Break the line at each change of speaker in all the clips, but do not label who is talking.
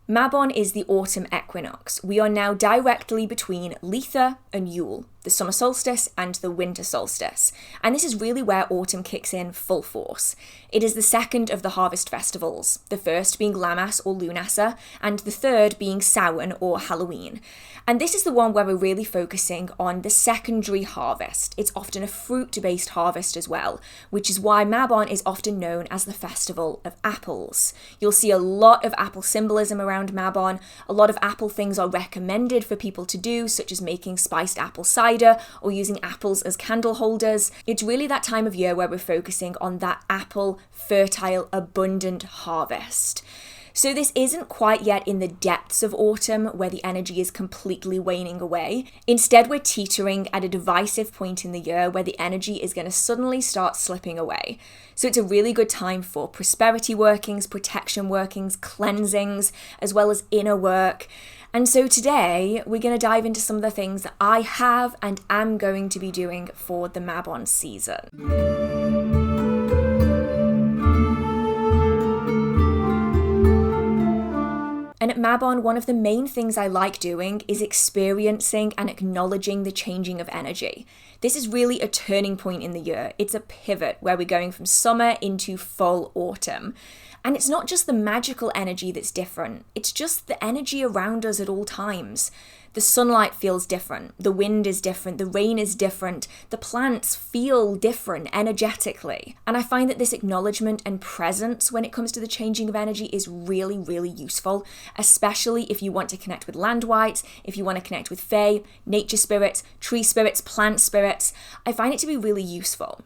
Mabon is the autumn equinox. We are now directly between Letha and Yule, the summer solstice and the winter solstice. And this is really where autumn kicks in full force. It is the second of the harvest festivals, the first being Lammas or Lunasa, and the third being Samhain or Halloween. And this is the one where we're really focusing on the secondary harvest. It's often a fruit-based harvest as well, which is why Mabon is often known as the Festival of Apples. You'll see a lot of apple symbolism around Mabon. A lot of apple things are recommended for people to do, such as making spiced apple cider or using apples as candle holders. It's really that time of year where we're focusing on that apple, fertile, abundant harvest. So this isn't quite yet in the depths of autumn where the energy is completely waning away. Instead, we're teetering at a divisive point in the year where the energy is going to suddenly start slipping away. So it's a really good time for prosperity workings, protection workings, cleansings, as well as inner work. And so today, we're going to dive into some of the things that I have and am going to be doing for the Mabon season. And at Mabon, one of the main things I like doing is experiencing and acknowledging the changing of energy. This is really a turning point in the year. It's a pivot where we're going from summer into full autumn. And it's not just the magical energy that's different, it's just the energy around us at all times. The sunlight feels different, the wind is different, the rain is different, the plants feel different energetically. And I find that this acknowledgement and presence when it comes to the changing of energy is really, really useful, especially if you want to connect with land wights, if you want to connect with fae, nature spirits, tree spirits, plant spirits. I find it to be really useful.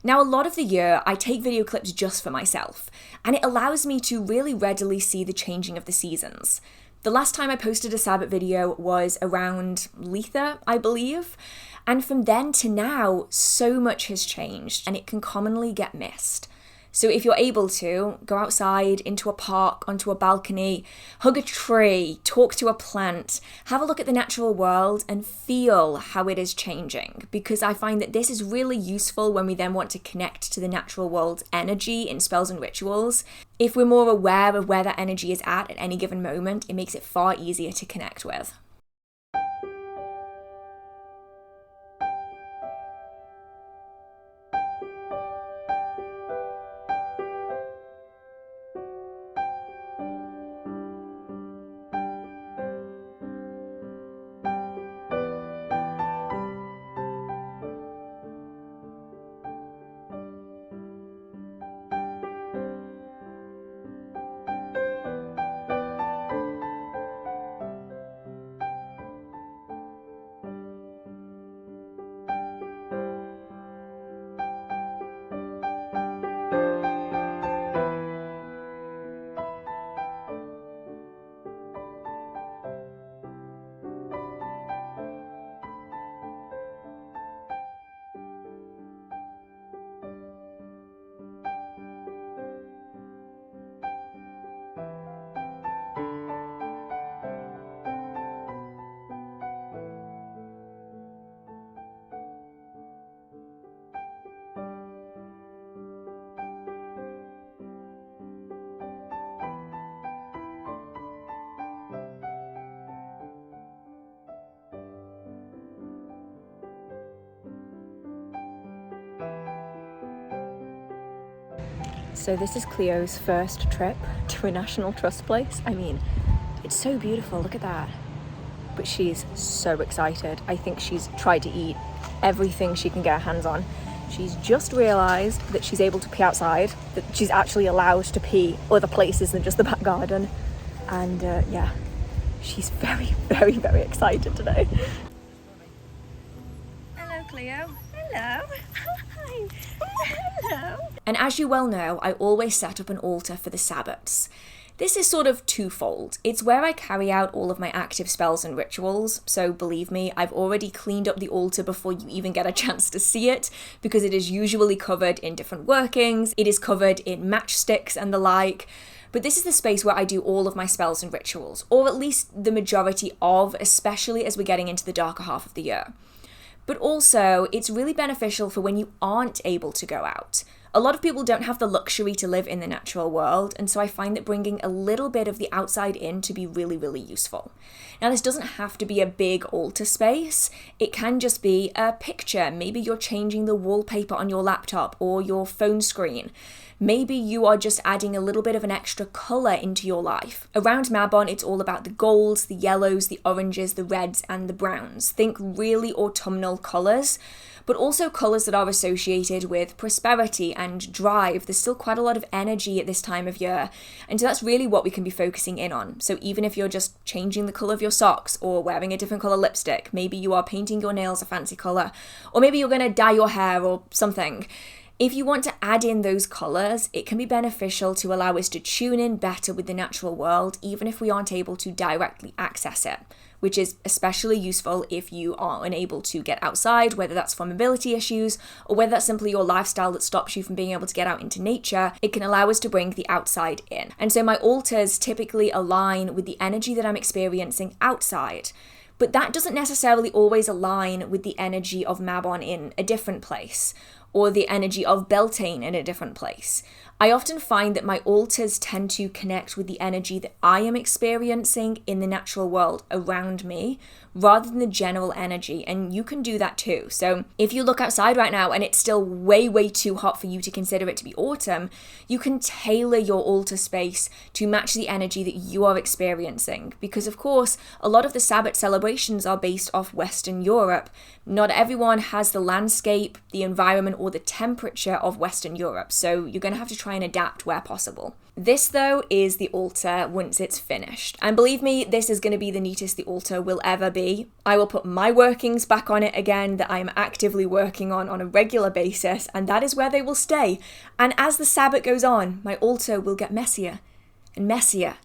Now, a lot of the year, I take video clips just for myself, and it allows me to really readily see the changing of the seasons. The last time I posted a Sabbath video was around Letha, I believe, and from then to now, so much has changed, and it can commonly get missed. So if you're able to, go outside, into a park, onto a balcony, hug a tree, talk to a plant, have a look at the natural world and feel how it is changing. Because I find that this is really useful when we then want to connect to the natural world's energy in spells and rituals. If we're more aware of where that energy is at any given moment, it makes it far easier to connect with. So this is Cleo's first trip to a National Trust place. I mean, it's so beautiful, look at that. But she's so excited. I think she's tried to eat everything she can get her hands on. She's just realised that she's able to pee outside, that she's actually allowed to pee other places than just the back garden. And yeah, she's very, very, very excited today. Hello, Cleo. Hello. Hi. Hello. And as you well know, I always set up an altar for the Sabbaths. This is sort of twofold. It's where I carry out all of my active spells and rituals, so believe me, I've already cleaned up the altar before you even get a chance to see it, because it is usually covered in different workings, it is covered in matchsticks and the like, but this is the space where I do all of my spells and rituals, or at least the majority of, especially as we're getting into the darker half of the year. But also, it's really beneficial for when you aren't able to go out. A lot of people don't have the luxury to live in the natural world, and so I find that bringing a little bit of the outside in to be really, really useful. Now, this doesn't have to be a big altar space. It can just be a picture. Maybe you're changing the wallpaper on your laptop or your phone screen. Maybe you are just adding a little bit of an extra colour into your life. Around Mabon, it's all about the golds, the yellows, the oranges, the reds, and the browns. Think really autumnal colours, but also colours that are associated with prosperity and drive. There's still quite a lot of energy at this time of year, and so that's really what we can be focusing in on. So even if you're just changing the colour of your socks or wearing a different colour lipstick, maybe you are painting your nails a fancy colour, or maybe you're going to dye your hair or something. If you want to add in those colours, it can be beneficial to allow us to tune in better with the natural world, even if we aren't able to directly access it, which is especially useful if you are unable to get outside, whether that's for mobility issues or whether that's simply your lifestyle that stops you from being able to get out into nature. It can allow us to bring the outside in. And so my altars typically align with the energy that I'm experiencing outside. But that doesn't necessarily always align with the energy of Mabon in a different place, or the energy of Beltane in a different place. I often find that my altars tend to connect with the energy that I am experiencing in the natural world around me, rather than the general energy, and you can do that too. So if you look outside right now and it's still way, way too hot for you to consider it to be autumn, you can tailor your altar space to match the energy that you are experiencing. Because of course, a lot of the Sabbath celebrations are based off Western Europe. Not everyone has the landscape, the environment, or the temperature of Western Europe, so you're going to have to try and adapt where possible. This, though, is the altar once it's finished. And believe me, this is going to be the neatest the altar will ever be. I will put my workings back on it again that I am actively working on a regular basis, and that is where they will stay. And as the Sabbath goes on, my altar will get messier and messier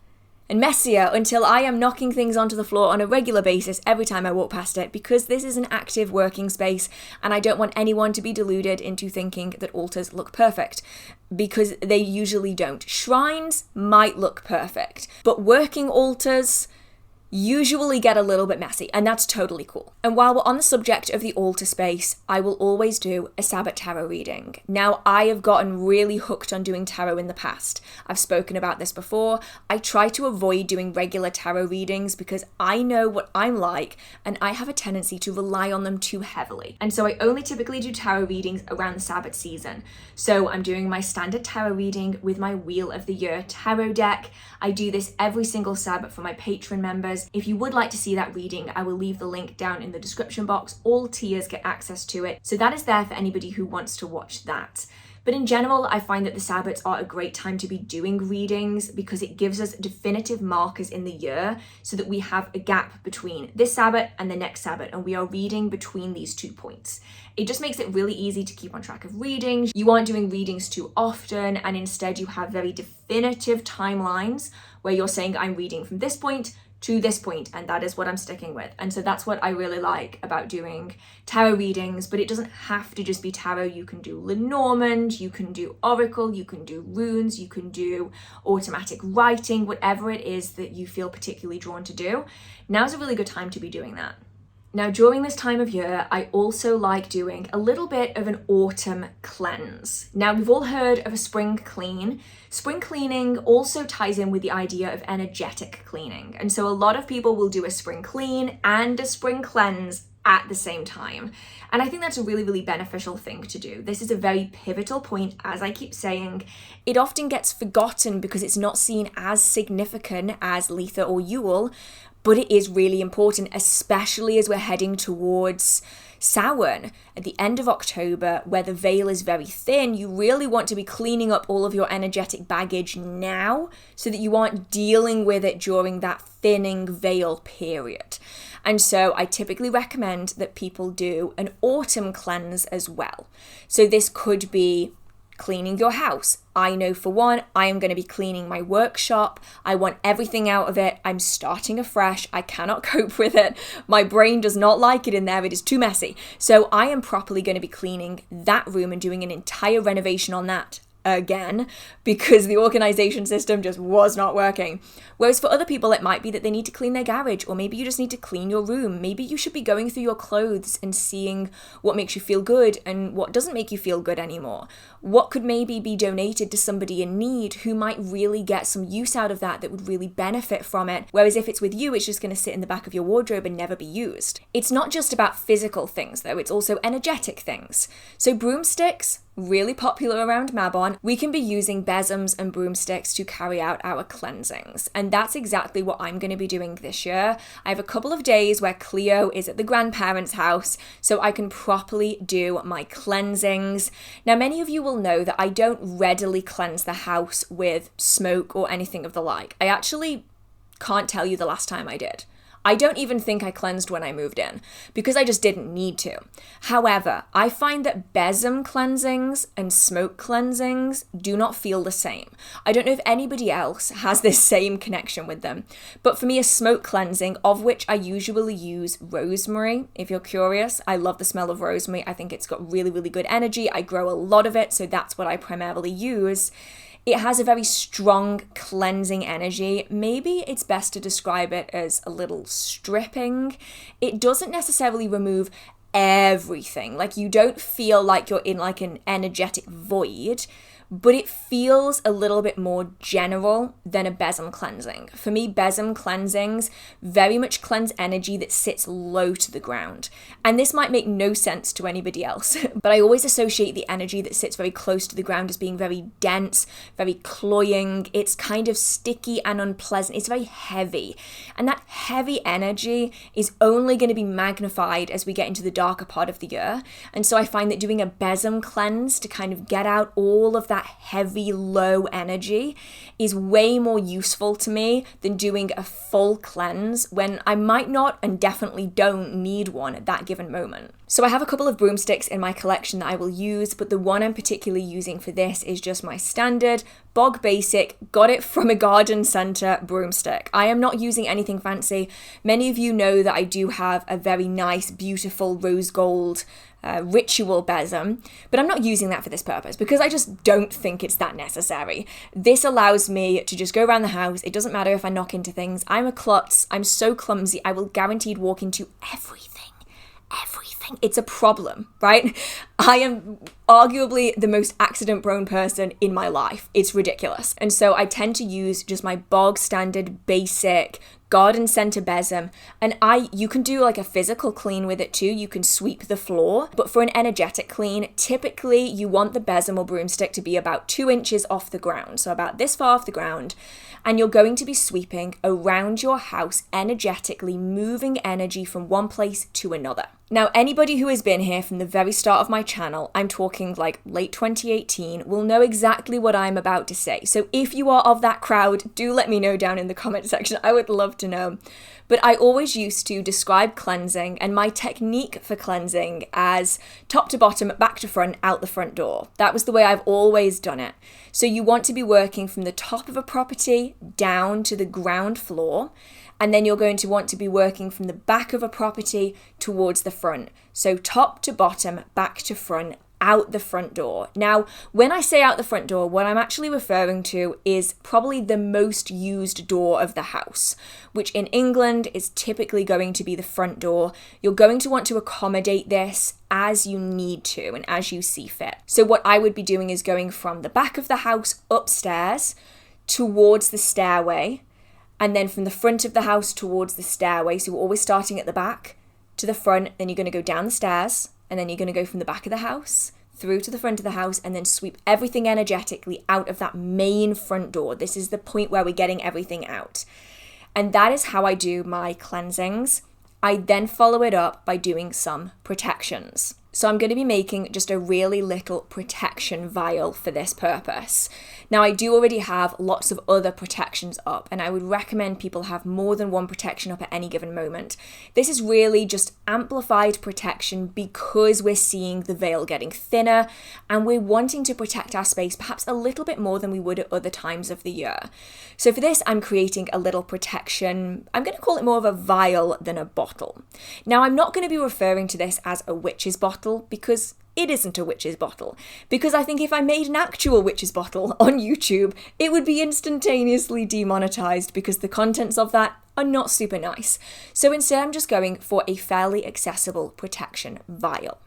and messier until I am knocking things onto the floor on a regular basis every time I walk past it, because this is an active working space and I don't want anyone to be deluded into thinking that altars look perfect, because they usually don't. Shrines might look perfect, but working altars usually get a little bit messy, and that's totally cool. And while we're on the subject of the altar space, I will always do a Sabbath tarot reading. Now, I have gotten really hooked on doing tarot in the past. I've spoken about this before. I try to avoid doing regular tarot readings because I know what I'm like, and I have a tendency to rely on them too heavily. And so I only typically do tarot readings around the Sabbath season. So I'm doing my standard tarot reading with my Wheel of the Year tarot deck. I do this every single Sabbath for my patron members. If you would like to see that reading, I will leave the link down in the description box. All tiers get access to it, so that is there for anybody who wants to watch that. But in general, I find that the Sabbats are a great time to be doing readings because it gives us definitive markers in the year so that we have a gap between this Sabbat and the next Sabbat, and we are reading between these 2 points. It just makes it really easy to keep on track of readings. You aren't doing readings too often, and instead you have very definitive timelines where you're saying, I'm reading from this point to this point, and that is what I'm sticking with. And so that's what I really like about doing tarot readings. But it doesn't have to just be tarot. You can do Lenormand, you can do Oracle, you can do runes, you can do automatic writing, whatever it is that you feel particularly drawn to do. Now's a really good time to be doing that. Now, during this time of year, I also like doing a little bit of an autumn cleanse. Now, we've all heard of a spring clean. Spring cleaning also ties in with the idea of energetic cleaning. And so a lot of people will do a spring clean and a spring cleanse at the same time. And I think that's a really, really beneficial thing to do. This is a very pivotal point, as I keep saying. It often gets forgotten because it's not seen as significant as Letha or Yule, but it is really important, especially as we're heading towards Samhain at the end of October, where the veil is very thin. You really want to be cleaning up all of your energetic baggage now so that you aren't dealing with it during that thinning veil period. And so I typically recommend that people do an autumn cleanse as well. So this could be cleaning your house. I know for one, I am going to be cleaning my workshop. I want everything out of it. I'm starting afresh. I cannot cope with it. My brain does not like it in there. It is too messy. So I am properly going to be cleaning that room and doing an entire renovation on that again because the organization system just was not working. Whereas for other people, it might be that they need to clean their garage, or maybe you just need to clean your room. Maybe you should be going through your clothes and seeing what makes you feel good and what doesn't make you feel good anymore. What could maybe be donated to somebody in need who might really get some use out of that would really benefit from it. Whereas if it's with you, it's just going to sit in the back of your wardrobe and never be used. It's not just about physical things though, it's also energetic things. So broomsticks, really popular around Mabon, we can be using besoms and broomsticks to carry out our cleansings. And that's exactly what I'm going to be doing this year. I have a couple of days where Cleo is at the grandparents' house, so I can properly do my cleansings. Now, many of you will know that I don't readily cleanse the house with smoke or anything of the like. I actually can't tell you the last time I did. I don't even think I cleansed when I moved in because I just didn't need to. However, I find that besom cleansings and smoke cleansings do not feel the same. I don't know if anybody else has this same connection with them, but for me, a smoke cleansing, of which I usually use rosemary, if you're curious, I love the smell of rosemary. I think it's got really, really good energy. I grow a lot of it, so that's what I primarily use. It has a very strong cleansing energy. Maybe it's best to describe it as a little stripping. It doesn't necessarily remove everything. Like, you don't feel like you're in like an energetic void, but it feels a little bit more general than a besom cleansing. For me, besom cleansings very much cleanse energy that sits low to the ground. And this might make no sense to anybody else, but I always associate the energy that sits very close to the ground as being very dense, very cloying. It's kind of sticky and unpleasant. It's very heavy. And that heavy energy is only going to be magnified as we get into the darker part of the year. And so I find that doing a besom cleanse to kind of get out all of that heavy, low energy is way more useful to me than doing a full cleanse when I might not and definitely don't need one at that given moment. So I have a couple of broomsticks in my collection that I will use, but the one I'm particularly using for this is just my standard, bog basic, got it from a garden centre broomstick. I am not using anything fancy. Many of you know that I do have a very nice, beautiful rose gold ritual besom, but I'm not using that for this purpose because I just don't think it's that necessary. This allows me to just go around the house. It doesn't matter if I knock into things. I'm a klutz. I'm so clumsy. I will guaranteed walk into everything. It's a problem, right? I am arguably the most accident-prone person in my life. It's ridiculous. And so I tend to use just my bog standard basic garden center besom, and you can do like a physical clean with it too. You can sweep the floor, but for an energetic clean, typically you want the besom or broomstick to be about 2 inches off the ground, so about this far off the ground, and you're going to be sweeping around your house energetically, moving energy from one place to another. Now, anybody who has been here from the very start of my channel, I'm talking like late 2018, will know exactly what I'm about to say. So if you are of that crowd, do let me know down in the comment section. I would love to know. But I always used to describe cleansing and my technique for cleansing as top to bottom, back to front, out the front door. That was the way I've always done it. So you want to be working from the top of a property down to the ground floor. And then you're going to want to be working from the back of a property towards the front. So top to bottom, back to front, out the front door. Now, when I say out the front door, what I'm actually referring to is probably the most used door of the house, which in England is typically going to be the front door. You're going to want to accommodate this as you need to and as you see fit. So what I would be doing is going from the back of the house upstairs towards the stairway, and then from the front of the house towards the stairway. So we're always starting at the back to the front, then you're going to go down the stairs, and then you're going to go from the back of the house through to the front of the house and then sweep everything energetically out of that main front door. This is the point where we're getting everything out. And that is how I do my cleansings. I then follow it up by doing some protections. So I'm going to be making just a really little protection vial for this purpose. Now, I do already have lots of other protections up, and I would recommend people have more than one protection up at any given moment. This is really just amplified protection because we're seeing the veil getting thinner and we're wanting to protect our space perhaps a little bit more than we would at other times of the year. So for this, I'm creating a little protection. I'm going to call it more of a vial than a bottle. Now, I'm not going to be referring to this as a witch's bottle because it isn't a witch's bottle. Because I think if I made an actual witch's bottle on YouTube, it would be instantaneously demonetized because the contents of that are not super nice. So instead I'm just going for a fairly accessible protection vial.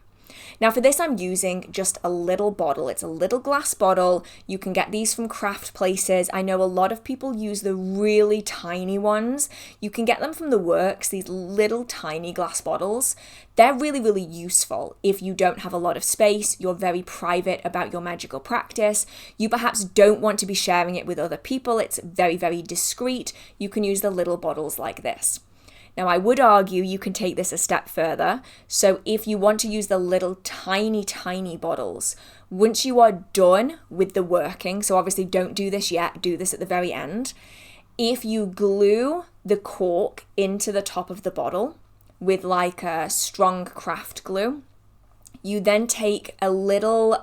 Now for this I'm using just a little bottle. It's a little glass bottle. You can get these from craft places. I know a lot of people use the really tiny ones. You can get them from the works, these little tiny glass bottles. They're really, really useful if you don't have a lot of space, you're very private about your magical practice, you perhaps don't want to be sharing it with other people, it's very, very discreet. You can use the little bottles like this. Now, I would argue you can take this a step further. So if you want to use the little tiny, tiny bottles, once you are done with the working, so obviously don't do this yet, do this at the very end. If you glue the cork into the top of the bottle with like a strong craft glue, you then take a little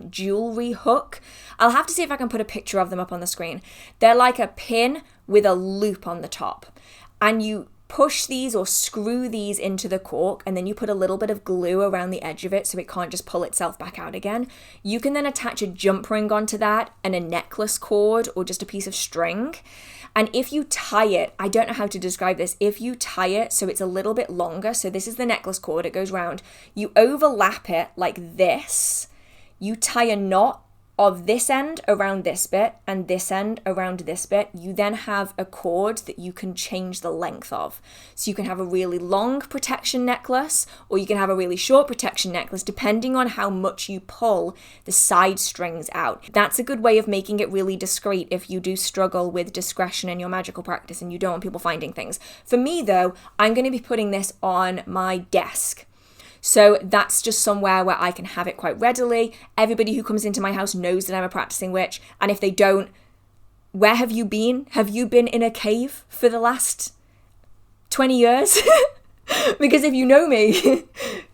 jewelry hook. I'll have to see if I can put a picture of them up on the screen. They're like a pin with a loop on the top. And you push these or screw these into the cork, and then you put a little bit of glue around the edge of it so it can't just pull itself back out again. You can then attach a jump ring onto that and a necklace cord or just a piece of string. And if you tie it, I don't know how to describe this, if you tie it so it's a little bit longer, so this is the necklace cord, it goes round, you overlap it like this, you tie a knot of this end around this bit and this end around this bit, you then have a cord that you can change the length of. So you can have a really long protection necklace or you can have a really short protection necklace depending on how much you pull the side strings out. That's a good way of making it really discreet if you do struggle with discretion in your magical practice and you don't want people finding things. For me though, I'm going to be putting this on my desk. So that's just somewhere where I can have it quite readily. Everybody who comes into my house knows that I'm a practicing witch. And if they don't, where have you been? Have you been in a cave for the last 20 years? Because if you know me,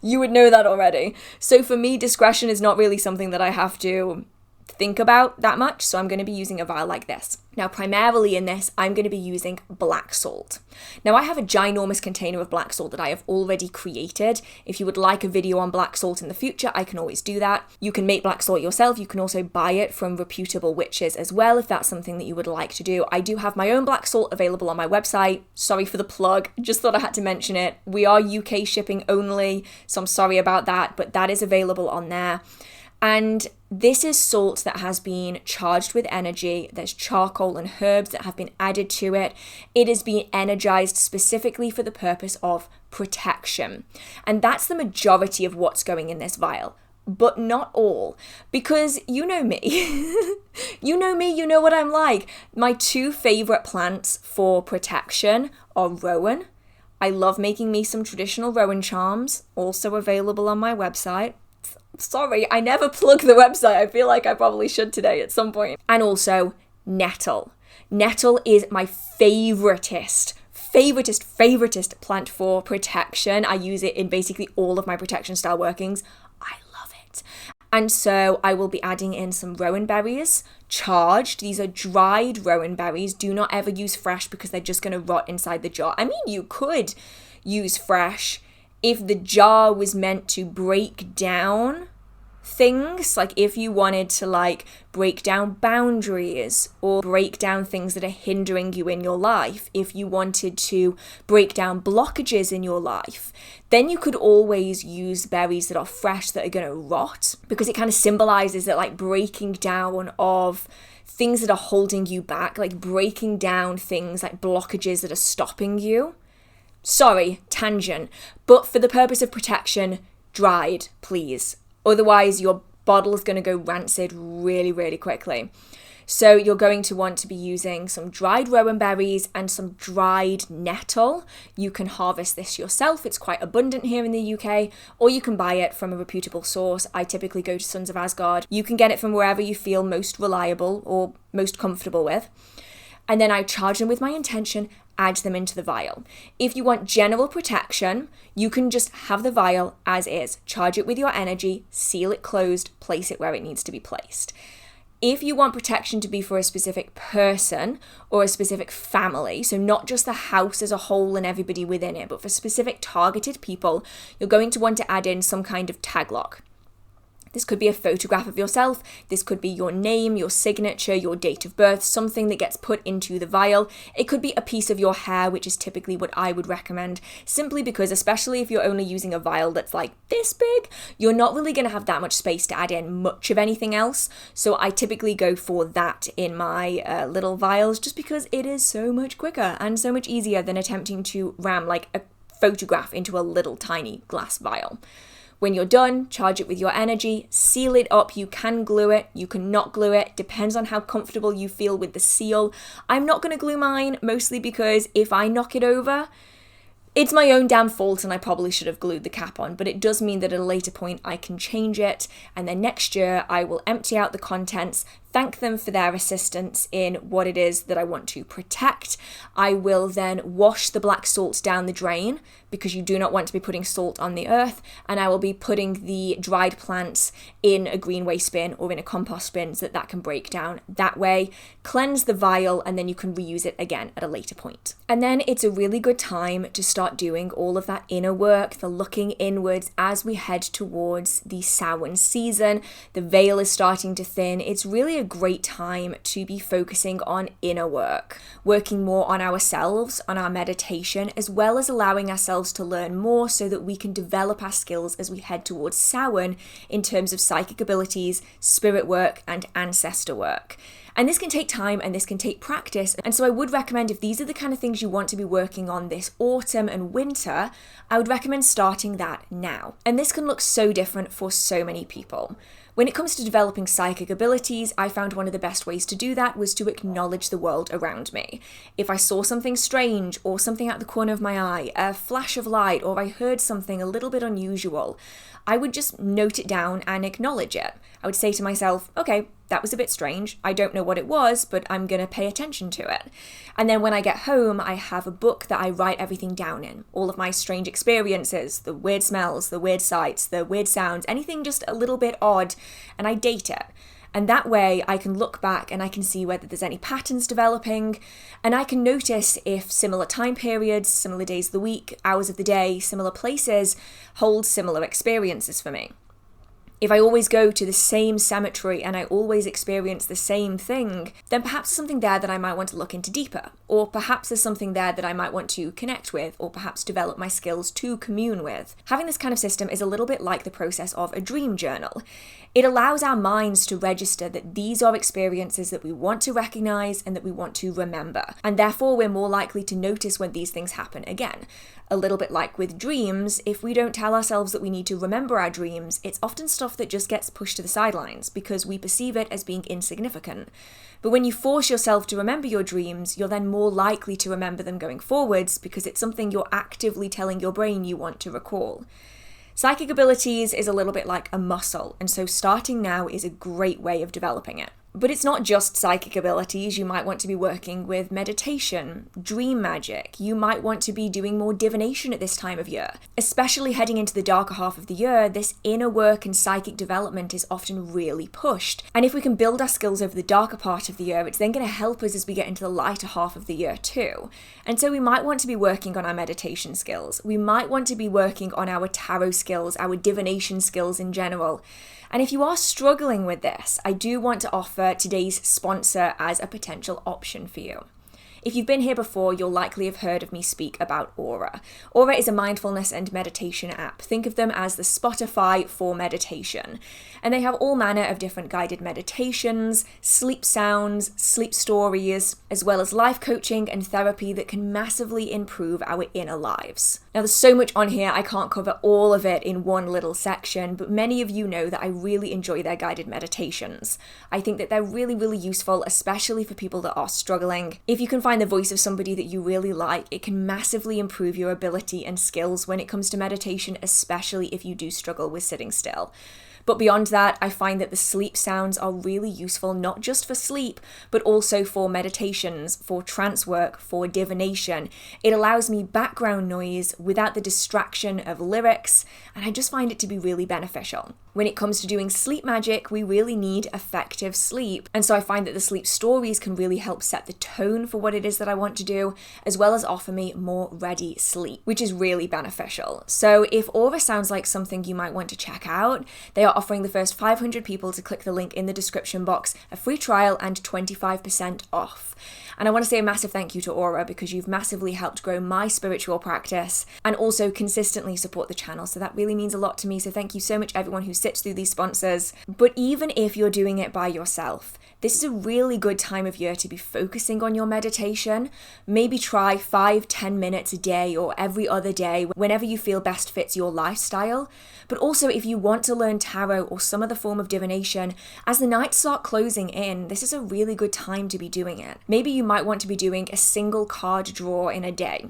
you would know that already. So for me, discretion is not really something that I have to think about that much. So I'm going to be using a vial like this. Now, primarily in this, I'm going to be using black salt. Now, I have a ginormous container of black salt that I have already created. If you would like a video on black salt in the future, I can always do that. You can make black salt yourself. You can also buy it from reputable witches as well, if that's something that you would like to do. I do have my own black salt available on my website. Sorry for the plug. Just thought I had to mention it. We are UK shipping only, so I'm sorry about that, but that is available on there. And this is salt that has been charged with energy. There's charcoal and herbs that have been added to it. It is being energized specifically for the purpose of protection. And that's the majority of what's going in this vial. But not all, because you know me. You know me, you know what I'm like. My two favorite plants for protection are rowan. I love making me some traditional rowan charms, also available on my website. Sorry, I never plug the website. I feel like I probably should today at some point. And also nettle. Nettle is my favoritist plant for protection. I use it in basically all of my protection style workings. I love it. And so I will be adding in some rowan berries, charged. These are dried rowan berries. Do not ever use fresh because they're just going to rot inside the jar. I mean, you could use fresh if the jar was meant to break down things, like if you wanted to like break down boundaries or break down things that are hindering you in your life, if you wanted to break down blockages in your life, then you could always use berries that are fresh that are going to rot, because it kind of symbolizes that like breaking down of things that are holding you back, like breaking down things like blockages that are stopping you. Sorry, tangent, but for the purpose of protection, dried, please. Otherwise, your bottle is going to go rancid really, really quickly. So you're going to want to be using some dried rowan berries and some dried nettle. You can harvest this yourself. It's quite abundant here in the UK, or you can buy it from a reputable source. I typically go to Sons of Asgard. You can get it from wherever you feel most reliable or most comfortable with. And then I charge them with my intention, add them into the vial. If you want general protection, you can just have the vial as is, charge it with your energy, seal it closed, place it where it needs to be placed. If you want protection to be for a specific person or a specific family, so not just the house as a whole and everybody within it, but for specific targeted people, you're going to want to add in some kind of tag lock. This could be a photograph of yourself, this could be your name, your signature, your date of birth, something that gets put into the vial. It could be a piece of your hair, which is typically what I would recommend, simply because, especially if you're only using a vial that's like this big, you're not really going to have that much space to add in much of anything else. So I typically go for that in my little vials, just because it is so much quicker and so much easier than attempting to ram like a photograph into a little tiny glass vial. When you're done, charge it with your energy, seal it up. You can glue it, you can not glue it, depends on how comfortable you feel with the seal. I'm not going to glue mine, mostly because if I knock it over, it's my own damn fault and I probably should have glued the cap on, but it does mean that at a later point I can change it, and then next year I will empty out the contents, thank them for their assistance in what it is that I want to protect. I will then wash the black salt down the drain, because you do not want to be putting salt on the earth, and I will be putting the dried plants in a green waste bin or in a compost bin so that can break down that way. Cleanse the vial, and then you can reuse it again at a later point. And then it's a really good time to start doing all of that inner work, the looking inwards as we head towards the Samhain season. The veil is starting to thin. It's really a great time to be focusing on inner work, working more on ourselves, on our meditation, as well as allowing ourselves to learn more so that we can develop our skills as we head towards Samhain in terms of psychic abilities, spirit work, and ancestor work. And this can take time and this can take practice. And so I would recommend, if these are the kind of things you want to be working on this autumn and winter, I would recommend starting that now. And this can look so different for so many people. When it comes to developing psychic abilities, I found one of the best ways to do that was to acknowledge the world around me. If I saw something strange or something out the corner of my eye, a flash of light, or I heard something a little bit unusual, I would just note it down and acknowledge it. I would say to myself, okay, that was a bit strange. I don't know what it was, but I'm going to pay attention to it. And then when I get home, I have a book that I write everything down in. All of my strange experiences, the weird smells, the weird sights, the weird sounds, anything just a little bit odd, and I date it. And that way I can look back and I can see whether there's any patterns developing, and I can notice if similar time periods, similar days of the week, hours of the day, similar places hold similar experiences for me. If I always go to the same cemetery and I always experience the same thing, then perhaps there's something there that I might want to look into deeper. Or perhaps there's something there that I might want to connect with, or perhaps develop my skills to commune with. Having this kind of system is a little bit like the process of a dream journal. It allows our minds to register that these are experiences that we want to recognize and that we want to remember. And therefore we're more likely to notice when these things happen again. A little bit like with dreams, if we don't tell ourselves that we need to remember our dreams, it's often stuff that just gets pushed to the sidelines because we perceive it as being insignificant. But when you force yourself to remember your dreams, you're then more likely to remember them going forwards because it's something you're actively telling your brain you want to recall. Psychic abilities is a little bit like a muscle, and so starting now is a great way of developing it. But it's not just psychic abilities. You might want to be working with meditation, dream magic. You might want to be doing more divination at this time of year. Especially heading into the darker half of the year, this inner work and psychic development is often really pushed. And if we can build our skills over the darker part of the year, it's then going to help us as we get into the lighter half of the year too. And so we might want to be working on our meditation skills. We might want to be working on our tarot skills, our divination skills in general. And if you are struggling with this, I do want to offer today's sponsor as a potential option for you. If you've been here before, you'll likely have heard of me speak about Aura. Aura is a mindfulness and meditation app. Think of them as the Spotify for meditation. And they have all manner of different guided meditations, sleep sounds, sleep stories, as well as life coaching and therapy that can massively improve our inner lives. Now, there's so much on here, I can't cover all of it in one little section, but many of you know that I really enjoy their guided meditations. I think that they're really, really useful, especially for people that are struggling. If you can find the voice of somebody that you really like, it can massively improve your ability and skills when it comes to meditation, especially if you do struggle with sitting still. But beyond that, I find that the sleep sounds are really useful, not just for sleep, but also for meditations, for trance work, for divination. It allows me background noise without the distraction of lyrics, and I just find it to be really beneficial. When it comes to doing sleep magic, we really need effective sleep. And so I find that the sleep stories can really help set the tone for what it is that I want to do, as well as offer me more ready sleep, which is really beneficial. So if Aura sounds like something you might want to check out, they are offering the first 500 people to click the link in the description box a free trial and 25% off. And I want to say a massive thank you to Aura because you've massively helped grow my spiritual practice and also consistently support the channel. So that really means a lot to me. So thank you so much, everyone who sits through these sponsors. But even if you're doing it by yourself, this is a really good time of year to be focusing on your meditation. Maybe try 5-10 minutes a day or every other day, whenever you feel best fits your lifestyle. But also if you want to learn tarot or some other form of divination, as the nights start closing in, this is a really good time to be doing it. Maybe you might want to be doing a single card draw in a day.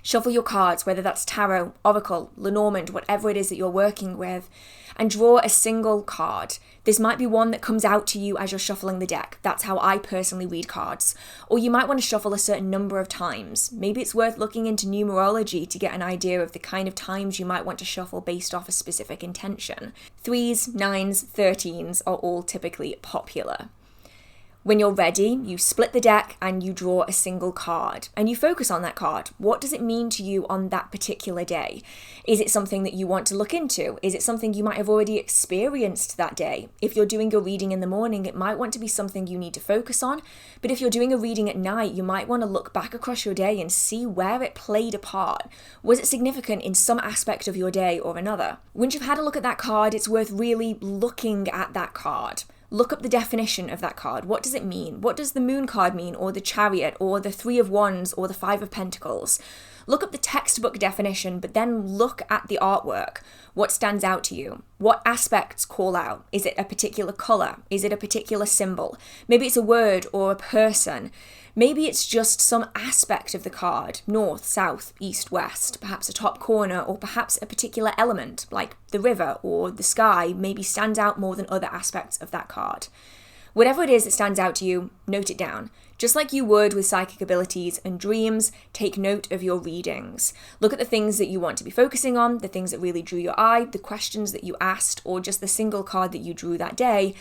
Shuffle your cards, whether that's tarot, oracle, Lenormand, whatever it is that you're working with, and draw a single card. This might be one that comes out to you as you're shuffling the deck. That's how I personally read cards. Or you might want to shuffle a certain number of times. Maybe it's worth looking into numerology to get an idea of the kind of times you might want to shuffle based off a specific intention. 3s, 9s, 13s are all typically popular. When you're ready, you split the deck and you draw a single card and you focus on that card. What does it mean to you on that particular day? Is it something that you want to look into? Is it something you might have already experienced that day? If you're doing your reading in the morning, it might want to be something you need to focus on. But if you're doing a reading at night, you might want to look back across your day and see where it played a part. Was it significant in some aspect of your day or another? Once you've had a look at that card, it's worth really looking at that card. Look up the definition of that card. What does it mean? What does the Moon card mean, or the Chariot, or the Three of Wands, or the Five of Pentacles? Look up the textbook definition, but then look at the artwork. What stands out to you? What aspects call out? Is it a particular color? Is it a particular symbol? Maybe it's a word or a person. Maybe it's just some aspect of the card, north, south, east, west, perhaps a top corner, or perhaps a particular element, like the river or the sky, maybe stands out more than other aspects of that card. Whatever it is that stands out to you, note it down. Just like you would with psychic abilities and dreams, take note of your readings. Look at the things that you want to be focusing on, the things that really drew your eye, the questions that you asked, or just the single card that you drew that day.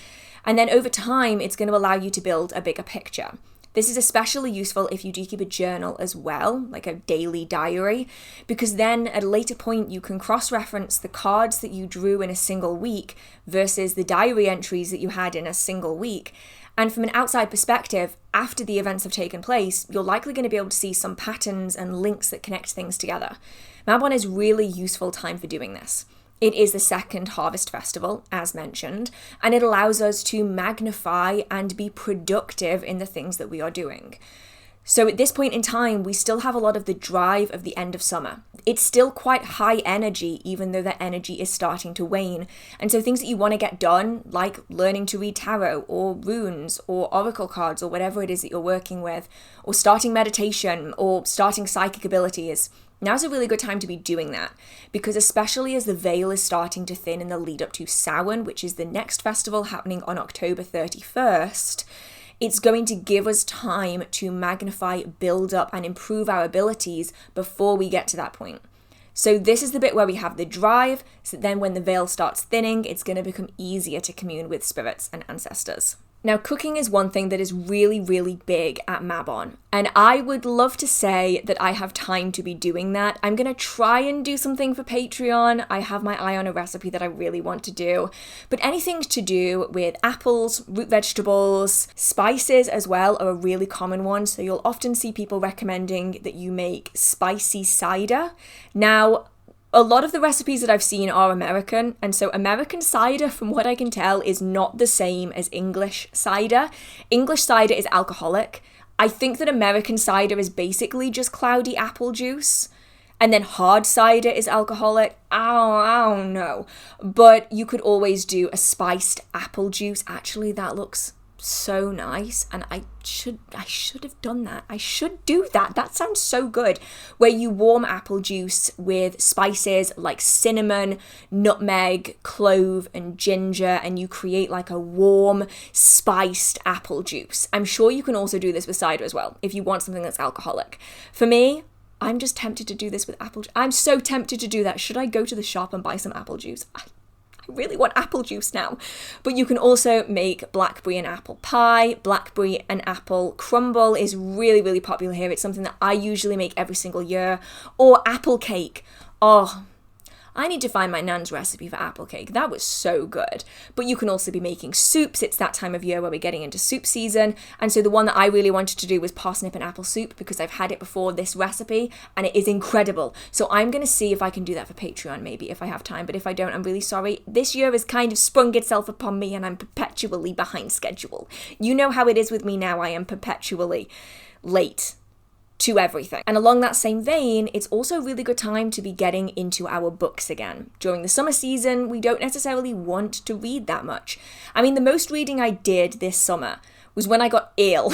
And then over time, it's going to allow you to build a bigger picture. This is especially useful if you do keep a journal as well, like a daily diary, because then at a later point you can cross-reference the cards that you drew in a single week versus the diary entries that you had in a single week. And from an outside perspective, after the events have taken place, you're likely going to be able to see some patterns and links that connect things together. Mabon is really useful time for doing this. It is the second Harvest Festival, as mentioned, and it allows us to magnify and be productive in the things that we are doing. So at this point in time, we still have a lot of the drive of the end of summer. It's still quite high energy, even though that energy is starting to wane. And so things that you want to get done, like learning to read tarot or runes or oracle cards or whatever it is that you're working with, or starting meditation or starting psychic abilities, now's a really good time to be doing that, because especially as the veil is starting to thin in the lead up to Samhain, which is the next festival happening on October 31st, it's going to give us time to magnify, build up, and improve our abilities before we get to that point. So this is the bit where we have the drive, so then when the veil starts thinning, it's going to become easier to commune with spirits and ancestors. Now, cooking is one thing that is really, really big at Mabon, and I would love to say that I have time to be doing that. I'm going to try and do something for Patreon. I have my eye on a recipe that I really want to do, but anything to do with apples, root vegetables, spices as well are a really common one, so you'll often see people recommending that you make spicy cider. Now, a lot of the recipes that I've seen are American, and so American cider, from what I can tell, is not the same as English cider. English cider is alcoholic. I think that American cider is basically just cloudy apple juice, and then hard cider is alcoholic. I don't know. But you could always do a spiced apple juice. Actually, that looks so nice, and I should have done that. I should do that. That sounds so good. Where you warm apple juice with spices like cinnamon, nutmeg, clove, and ginger, and you create like a warm, spiced apple juice. I'm sure you can also do this with cider as well, if you want something that's alcoholic. For me, I'm just tempted to do this with apple juice. I'm so tempted to do that. Should I go to the shop and buy some apple juice? I really want apple juice now. But you can also make blackberry and apple pie. Blackberry and apple crumble is really, really popular here. It's something that I usually make every single year. Or apple cake. Oh, I need to find my nan's recipe for apple cake. That was so good. But you can also be making soups. It's that time of year where we're getting into soup season. And so the one that I really wanted to do was parsnip and apple soup because I've had it before, this recipe, and it is incredible. So I'm going to see if I can do that for Patreon maybe if I have time. But if I don't, I'm really sorry. This year has kind of sprung itself upon me and I'm perpetually behind schedule. You know how it is with me now. I am perpetually late to everything. And along that same vein, it's also a really good time to be getting into our books again. During the summer season, we don't necessarily want to read that much. I mean, the most reading I did this summer was when I got ill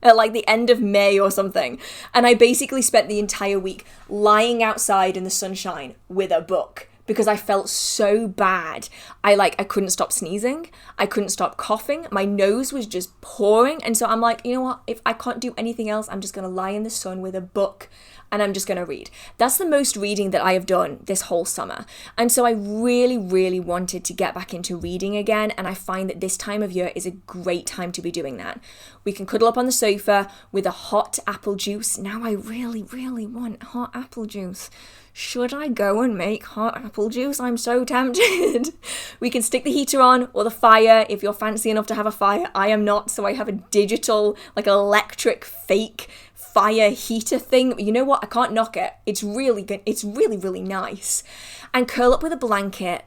at like the end of May or something. And I basically spent the entire week lying outside in the sunshine with a book because I felt so bad. I couldn't stop sneezing. I couldn't stop coughing. My nose was just pouring. And so I'm like, you know what? If I can't do anything else, I'm just going to lie in the sun with a book and I'm just going to read. That's the most reading that I have done this whole summer. And so I really, really wanted to get back into reading again. And I find that this time of year is a great time to be doing that. We can cuddle up on the sofa with a hot apple juice. Now I really, really want hot apple juice. Should I go and make hot apple juice? I'm so tempted. We can stick the heater on or the fire if you're fancy enough to have a fire. I am not, so I have a digital, like electric fake fire heater thing. You know what? I can't knock it. It's really good. It's really, really nice. And curl up with a blanket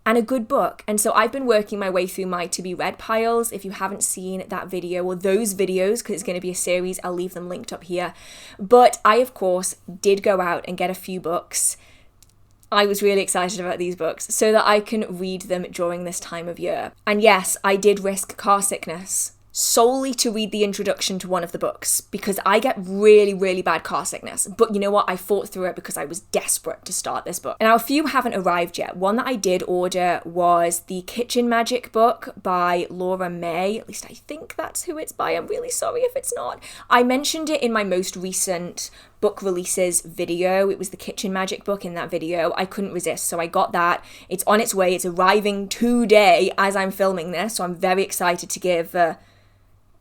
and a good book. And so I've been working my way through my to be read piles. If you haven't seen that video or those videos, because it's going to be a series, I'll leave them linked up here. But I, of course, did go out and get a few books. I was really excited about these books so that I can read them during this time of year. And yes, I did risk car sickness solely to read the introduction to one of the books because I get really, really bad car sickness. But you know what? I fought through it because I was desperate to start this book. Now, a few haven't arrived yet. One that I did order was the Kitchen Magic book by Laura May. At least I think that's who it's by. I'm really sorry if it's not. I mentioned it in my most recent book releases video. It was the Kitchen Magic book in that video. I couldn't resist, so I got that. It's on its way. It's arriving today as I'm filming this, so I'm very excited to give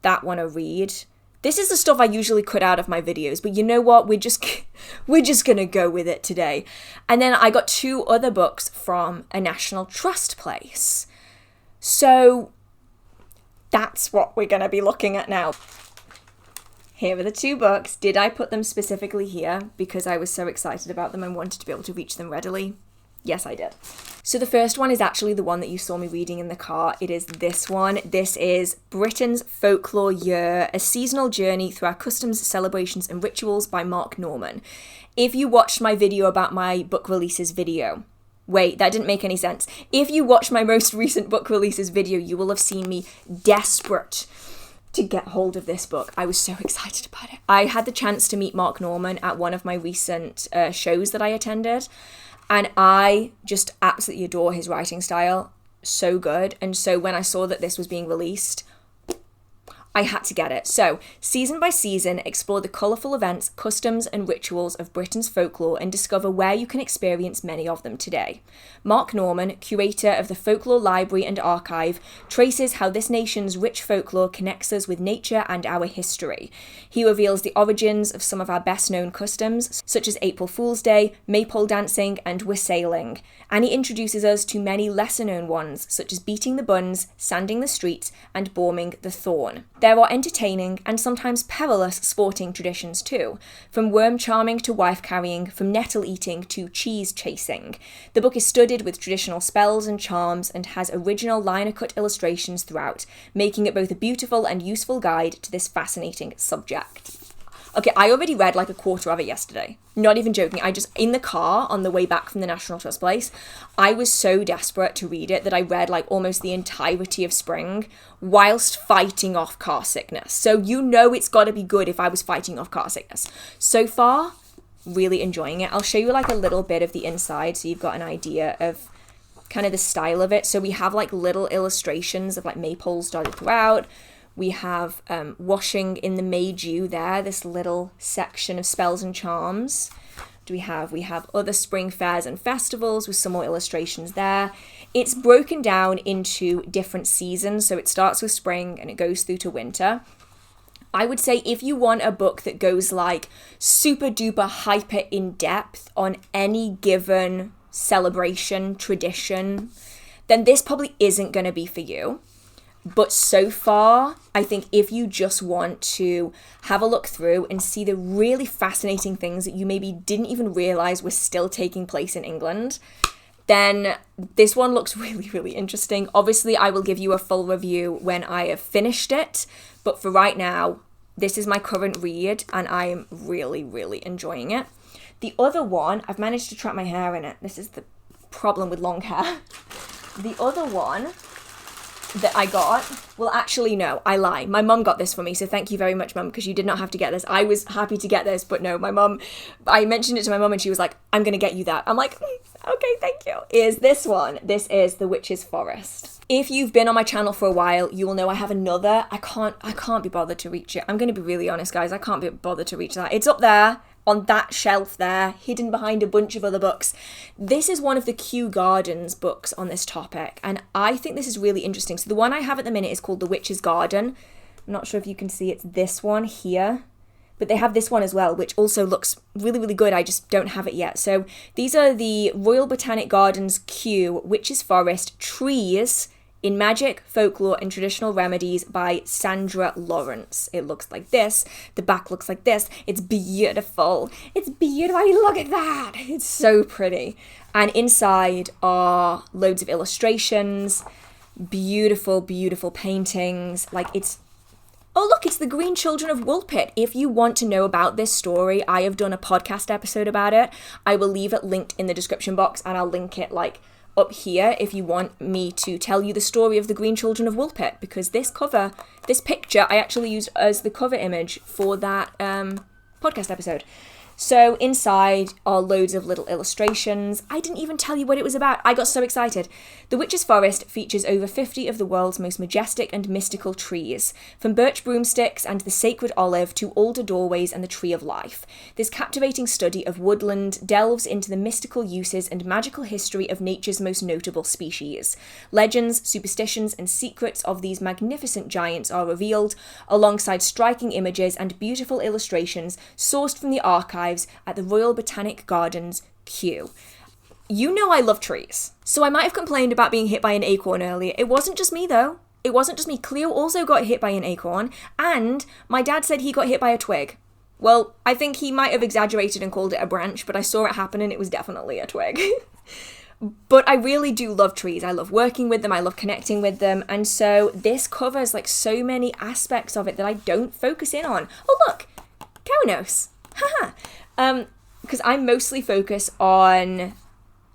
that one a read. This is the stuff I usually cut out of my videos, but you know what? We're just gonna go with it today. And then I got 2 other books from a National Trust place. So that's what we're gonna be looking at now. Here are the 2 books. Did I put them specifically here because I was so excited about them and wanted to be able to reach them readily? Yes, I did. So the first one is actually the one that you saw me reading in the car. It is this one. This is Britain's Folklore Year, a seasonal journey through our customs, celebrations and rituals by Mark Norman. If you watched my video about my book releases video, wait, that didn't make any sense. If you watched my most recent book releases video, you will have seen me desperate to get hold of this book. I was so excited about it. I had the chance to meet Mark Norman at one of my recent shows that I attended. And I just absolutely adore his writing style. So good. And so when I saw that this was being released, I had to get it. So, season by season, explore the colourful events, customs and rituals of Britain's folklore and discover where you can experience many of them today. Mark Norman, curator of the Folklore Library and Archive, traces how this nation's rich folklore connects us with nature and our history. He reveals the origins of some of our best-known customs, such as April Fool's Day, maypole dancing and wassailing. And he introduces us to many lesser-known ones, such as beating the buns, sanding the streets, and bombing the thorn. There are entertaining and sometimes perilous sporting traditions too, from worm charming to wife carrying, from nettle eating to cheese chasing. The book is studded with traditional spells and charms and has original liner-cut illustrations throughout, making it both a beautiful and useful guide to this fascinating subject. Okay, I already read like a quarter of it yesterday. Not even joking. In the car on the way back from the National Trust place, I was so desperate to read it that I read like almost the entirety of spring whilst fighting off car sickness. So you know it's got to be good if I was fighting off car sickness. So far, really enjoying it. I'll show you like a little bit of the inside so you've got an idea of kind of the style of it. So we have like little illustrations of like maypoles dotted throughout. We have washing in the May Dew there, this little section of spells and charms. We have other spring fairs and festivals with some more illustrations there. It's broken down into different seasons, so it starts with spring and it goes through to winter. I would say if you want a book that goes like super duper hyper in depth on any given celebration, tradition, then this probably isn't going to be for you. But so far, I think if you just want to have a look through and see the really fascinating things that you maybe didn't even realize were still taking place in England, then this one looks really, really interesting. Obviously, I will give you a full review when I have finished it. But for right now, this is my current read and I am really, really enjoying it. The other one, I've managed to trap my hair in it. This is the problem with long hair. The other one that I got, well, actually, no, I lie. My mum got this for me, so thank you very much, mum, because you did not have to get this. I was happy to get this, but no, my mum, I mentioned it to my mum and she was like, I'm going to get you that. I'm like, okay, thank you. Is this one. This is The Witch's Forest. If you've been on my channel for a while, you will know I have another. I can't be bothered to reach it. I'm going to be really honest, guys. I can't be bothered to reach that. It's up there on that shelf there, hidden behind a bunch of other books. This is one of the Kew Gardens books on this topic, and I think this is really interesting. So the one I have at the minute is called The Witch's Garden. I'm not sure if you can see, it's this one here. But they have this one as well, which also looks really, really good. I just don't have it yet. So these are the Royal Botanic Gardens Kew Witch's Forest Trees in Magic, Folklore and Traditional Remedies by Sandra Lawrence. It looks like this. The back looks like this. It's beautiful. It's beautiful. Look at that. It's so pretty. And inside are loads of illustrations, beautiful, beautiful paintings. Like it's... Oh, look, it's the Green Children of Woolpit. If you want to know about this story, I have done a podcast episode about it. I will leave it linked in the description box and I'll link it like up here if you want me to tell you the story of the Green Children of Woolpit, because this picture I actually used as the cover image for that podcast episode. So inside are loads of little illustrations. I didn't even tell you what it was about. I got so excited. The Witch's Forest features over 50 of the world's most majestic and mystical trees, from birch broomsticks and the sacred olive to alder doorways and the tree of life. This captivating study of woodland delves into the mystical uses and magical history of nature's most notable species. Legends, superstitions, and secrets of these magnificent giants are revealed, alongside striking images and beautiful illustrations sourced from the archive at the Royal Botanic Gardens, Kew. You know I love trees, so I might have complained about being hit by an acorn earlier. It wasn't just me though. It wasn't just me. Cleo also got hit by an acorn, and my dad said he got hit by a twig. Well, I think he might have exaggerated and called it a branch, but I saw it happen and it was definitely a twig. But I really do love trees. I love working with them. I love connecting with them. And so this covers like so many aspects of it that I don't focus in on. Oh, look, Equinox. Haha. Because I mostly focus on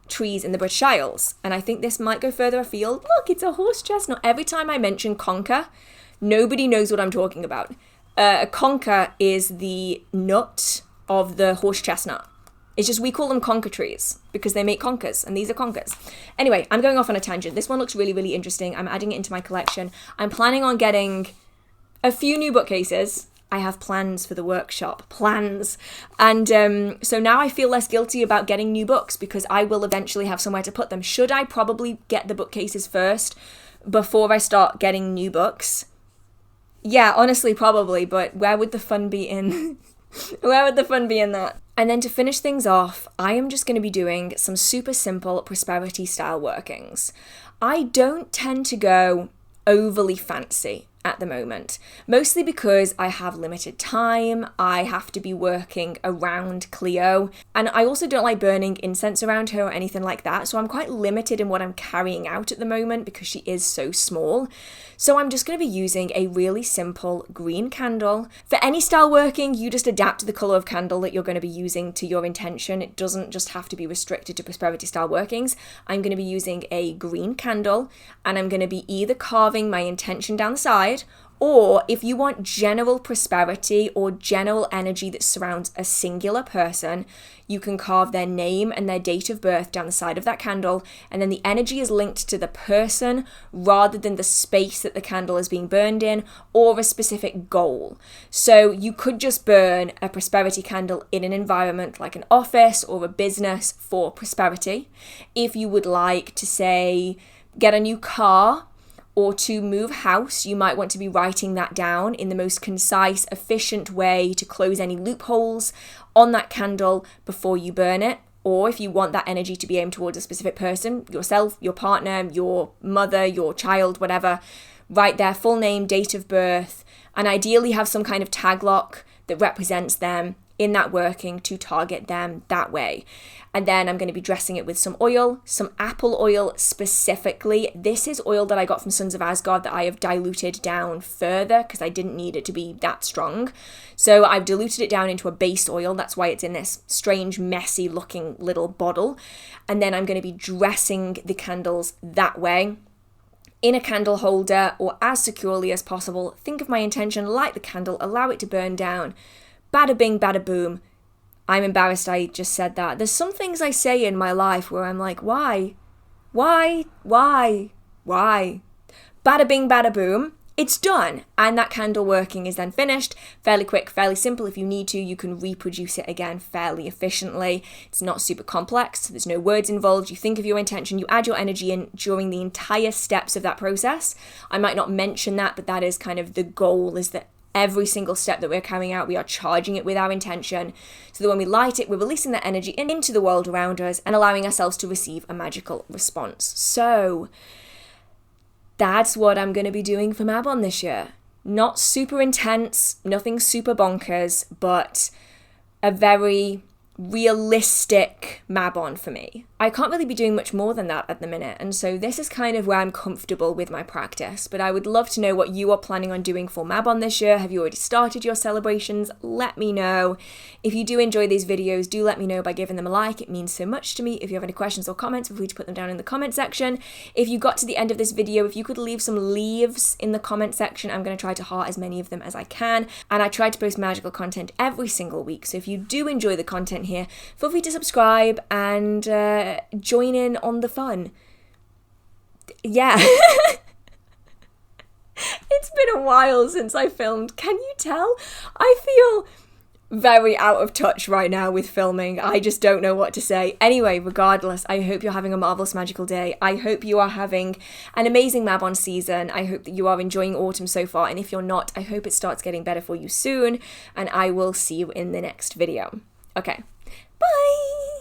trees in the British Isles, and I think this might go further afield. Look, it's a horse chestnut. Every time I mention conker, nobody knows what I'm talking about. A conker is the nut of the horse chestnut. It's just we call them conker trees because they make conkers, and these are conkers. Anyway, I'm going off on a tangent. This one looks really, really interesting. I'm adding it into my collection. I'm planning on getting a few new bookcases. I have plans for the workshop. Plans. And so now I feel less guilty about getting new books because I will eventually have somewhere to put them. Should I probably get the bookcases first before I start getting new books? Yeah, honestly, probably. But where would the fun be in... Where would the fun be in that? And then to finish things off, I am just going to be doing some super simple prosperity style workings. I don't tend to go overly fancy at the moment, mostly because I have limited time. I have to be working around Cleo, and I also don't like burning incense around her or anything like that, so I'm quite limited in what I'm carrying out at the moment because she is so small. So I'm just going to be using a really simple green candle. For any style working, you just adapt the colour of candle that you're going to be using to your intention. It doesn't just have to be restricted to prosperity style workings. I'm going to be using a green candle, and I'm going to be either carving my intention down the side side. Or if you want general prosperity or general energy that surrounds a singular person, you can carve their name and their date of birth down the side of that candle, and then the energy is linked to the person rather than the space that the candle is being burned in or a specific goal. So you could just burn a prosperity candle in an environment like an office or a business for prosperity. If you would like to, say, get a new car or to move house, you might want to be writing that down in the most concise, efficient way to close any loopholes on that candle before you burn it. Or if you want that energy to be aimed towards a specific person, yourself, your partner, your mother, your child, whatever, write their full name, date of birth, and ideally have some kind of tag lock that represents them in that working to target them that way. And then I'm going to be dressing it with some oil, some apple oil specifically. This is oil that I got from Sons of Asgard that I have diluted down further because I didn't need it to be that strong. So I've diluted it down into a base oil. That's why it's in this strange, messy looking little bottle. And then I'm going to be dressing the candles that way in a candle holder or as securely as possible. Think of my intention, light the candle, allow it to burn down. Bada bing, bada boom. I'm embarrassed I just said that. There's some things I say in my life where I'm like, why? Why? Bada bing, bada boom. It's done. And that candle working is then finished. Fairly quick, fairly simple. If you need to, you can reproduce it again fairly efficiently. It's not super complex. There's no words involved. You think of your intention. You add your energy in during the entire steps of that process. I might not mention that, but that is kind of the goal, is that every single step that we're carrying out, we are charging it with our intention, so that when we light it, we're releasing that energy into the world around us and allowing ourselves to receive a magical response. So that's what I'm going to be doing for Mabon this year. Not super intense, nothing super bonkers, but a very realistic Mabon for me. I can't really be doing much more than that at the minute, and so this is kind of where I'm comfortable with my practice. But I would love to know what you are planning on doing for Mabon this year. Have you already started your celebrations? Let me know. If you do enjoy these videos, do let me know by giving them a like. It means so much to me. If you have any questions or comments, feel free to put them down in the comment section. If you got to the end of this video, if you could leave some leaves in the comment section, I'm going to try to heart as many of them as I can. And I try to post magical content every single week, so if you do enjoy the content here, feel free to subscribe and join in on the fun. Yeah. It's been a while since I filmed. Can you tell? I feel very out of touch right now with filming. I just don't know what to say. Anyway, regardless, I hope you're having a marvelous magical day. I hope you are having an amazing Mabon season. I hope that you are enjoying autumn so far, and if you're not, I hope it starts getting better for you soon, and I will see you in the next video. Okay. Bye!